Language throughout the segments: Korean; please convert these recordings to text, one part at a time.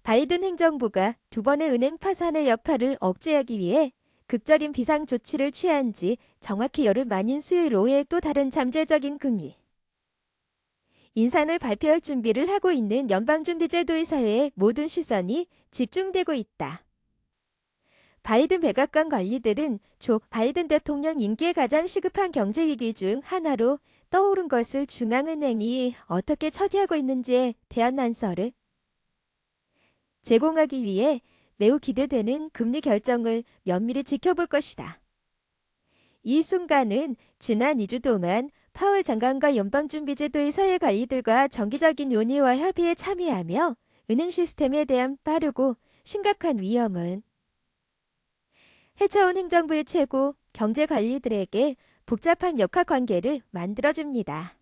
바이든 행정부가 두 번의 은행 파산의 여파를 억제하기 위해 극적인 비상 조치를 취한 지 정확히 열흘 만인 수요일 오후에 또 다른 잠재적인 금리 인상을 발표할 준비를 하고 있는 연방준비제도의 사회에 모든 시선이 집중되고 있다. 바이든 백악관 관리들은 조 바이든 대통령 임기에 가장 시급한 경제 위기 중 하나로 떠오른 것을 중앙은행이 어떻게 처리하고 있는지에 대한 안서를 제공하기 위해 매우 기대되는 금리 결정을 면밀히 지켜볼 것이다. 이 순간은 지난 2주 동안 파월 장관과 연방준비제도의 사회 관리들과 정기적인 논의와 협의에 참여하며 은행 시스템에 대한 빠르고 심각한 위험은 해쳐온 행정부의 최고 경제관리들에게 복잡한 역학관계를 만들어줍니다.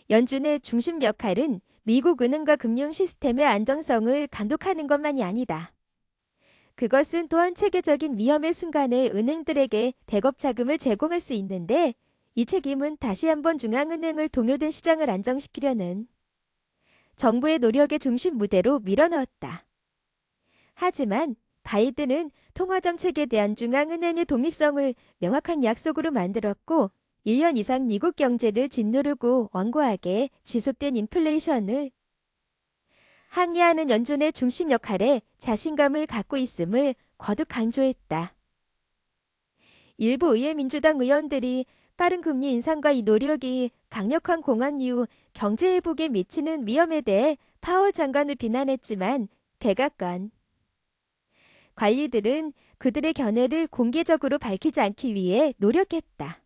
연준의 중심 역할은 미국 은행과 금융 시스템의 안정성을 감독하는 것만이 아니다. 그것은 또한 체계적인 위험의 순간에 은행들에게 대거 자금을 제공할 수 있는데 이 책임은 다시 한번 중앙은행을 동요된 시장을 안정시키려는 정부의 노력의 중심 무대로 밀어넣었다. 하지만 바이든은 통화정책에 대한 중앙은행의 독립성을 명확한 약속으로 만들었고 1년 이상 미국 경제를 짓누르고 완고하게 지속된 인플레이션을 항의하는 연준의 중심 역할에 자신감을 갖고 있음을 거듭 강조했다. 일부 의회 민주당 의원들이 빠른 금리 인상과 이 노력이 강력한 공황 이후 경제 회복에 미치는 위험에 대해 파월 장관을 비난했지만 백악관 관리들은 그들의 견해를 공개적으로 밝히지 않기 위해 노력했다.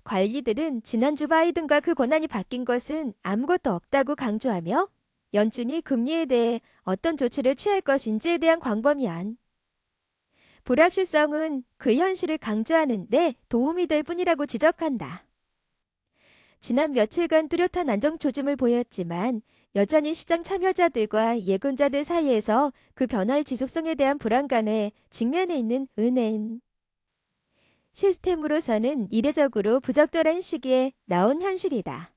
관리들은 지난주 바이든과 그 권한이 바뀐 것은 아무것도 없다고 강조하며 연준이 금리에 대해 어떤 조치를 취할 것인지에 대한 광범위한 불확실성은 그 현실을 강조하는 데 도움이 될 뿐이라고 지적한다. 지난 며칠간 뚜렷한 안정 조짐을 보였지만 여전히 시장 참여자들과 예금자들 사이에서 그 변화의 지속성에 대한 불안감에 직면해 있는 은행 시스템으로서는 이례적으로 부적절한 시기에 나온 현실이다.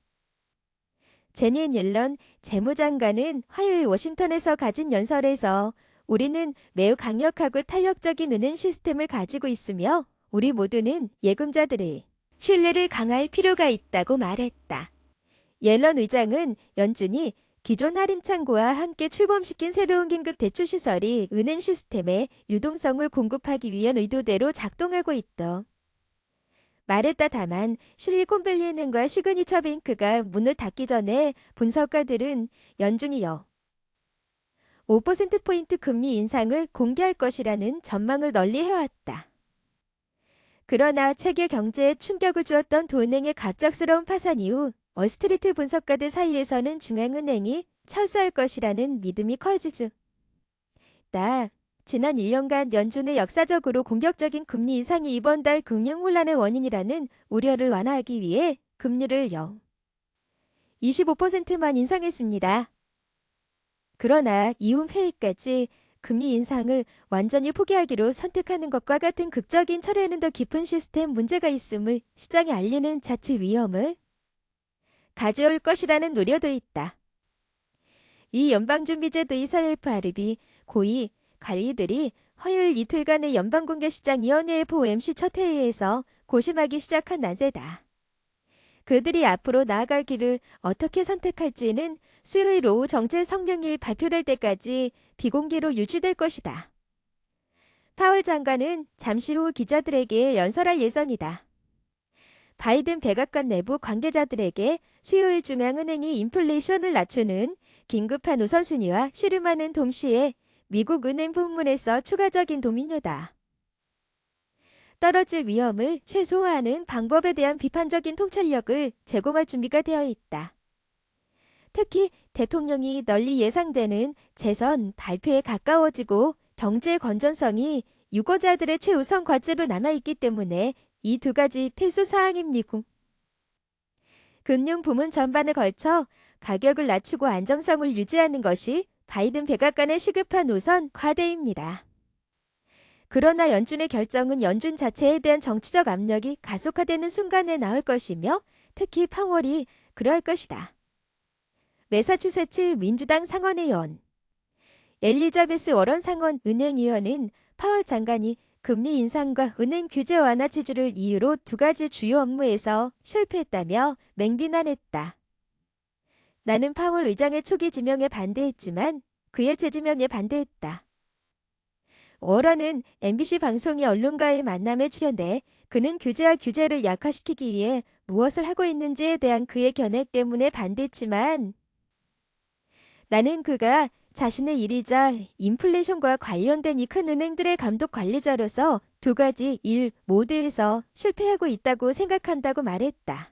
제닛 옐런 재무장관은 화요일 워싱턴에서 가진 연설에서 우리는 매우 강력하고 탄력적인 은행 시스템을 가지고 있으며 우리 모두는 예금자들의 신뢰를 강화할 필요가 있다고 말했다. 옐런 의장은 연준이 기존 할인 창구와 함께 출범시킨 새로운 긴급 대출 시설이 은행 시스템에 유동성을 공급하기 위한 의도대로 작동하고 있다. 말했다. 다만 실리콘밸리 은행과 시그니처 뱅크가 문을 닫기 전에 분석가들은 연준이 5%포인트 금리 인상을 공개할 것이라는 전망을 널리 해왔다. 그러나 세계 경제에 충격을 주었던 도은행의 갑작스러운 파산 이후 월스트리트 분석가들 사이에서는 중앙은행이 철수할 것이라는 믿음이 커지고 있다. 지난 1년간 연준의 역사적으로 공격적인 금리 인상이 이번 달 금융 혼란의 원인이라는 우려를 완화하기 위해 금리를 25%만 인상했습니다. 그러나 이후 회의까지 금리 인상을 완전히 포기하기로 선택하는 것과 같은 극적인 철회에는 더 깊은 시스템 문제가 있음을 시장에 알리는 자칫 위험을 가져올 것이라는 우려도 있다. 이 연방준비제도 FRB 고위 관리들이 화요일 이틀간의 연방공개시장위원회의 FOMC 첫 회의에서 고심하기 시작한 난세다. 그들이 앞으로 나아갈 길을 어떻게 선택할지는 수요일 오후 정책 성명이 발표될 때까지 비공개로 유지될 것이다. 파월 장관은 잠시 후 기자들에게 연설할 예정이다. 바이든 백악관 내부 관계자들에게 수요일 중앙은행이 인플레이션을 낮추는 긴급한 우선순위와 씨름하는 동시에 미국 은행 부문에서 추가적인 도미노다. 떨어질 위험을 최소화하는 방법에 대한 비판적인 통찰력을 제공할 준비가 되어 있다. 특히 대통령이 널리 예상되는 재선 발표에 가까워지고 경제 건전성이 유권자들의 최우선 과제로 남아있기 때문에 이 두 가지 필수 사항입니다. 금융 부문 전반에 걸쳐 가격을 낮추고 안정성을 유지하는 것이 바이든 백악관의 시급한 우선 과제입니다. 그러나 연준의 결정은 연준 자체에 대한 정치적 압력이 가속화되는 순간에 나올 것이며 특히 파월이 그럴 것이다. 매사추세츠 민주당 상원의원 엘리자베스 워런 상원 은행위원은 파월 장관이 금리 인상과 은행 규제 완화 취지를 이유로 두 가지 주요 업무에서 실패했다며 맹비난했다. 나는 파월 의장의 초기 지명에 반대했지만 그의 재지명에 반대했다. 워런은 MBC 방송의 언론과의 만남에 출연해 그는 규제와 규제를 약화시키기 위해 무엇을 하고 있는지에 대한 그의 견해 때문에 반대했지만 나는 그가 자신의 일이자 인플레이션과 관련된 이 큰 은행들의 감독 관리자로서 두 가지 일 모두에서 실패하고 있다고 생각한다고 말했다.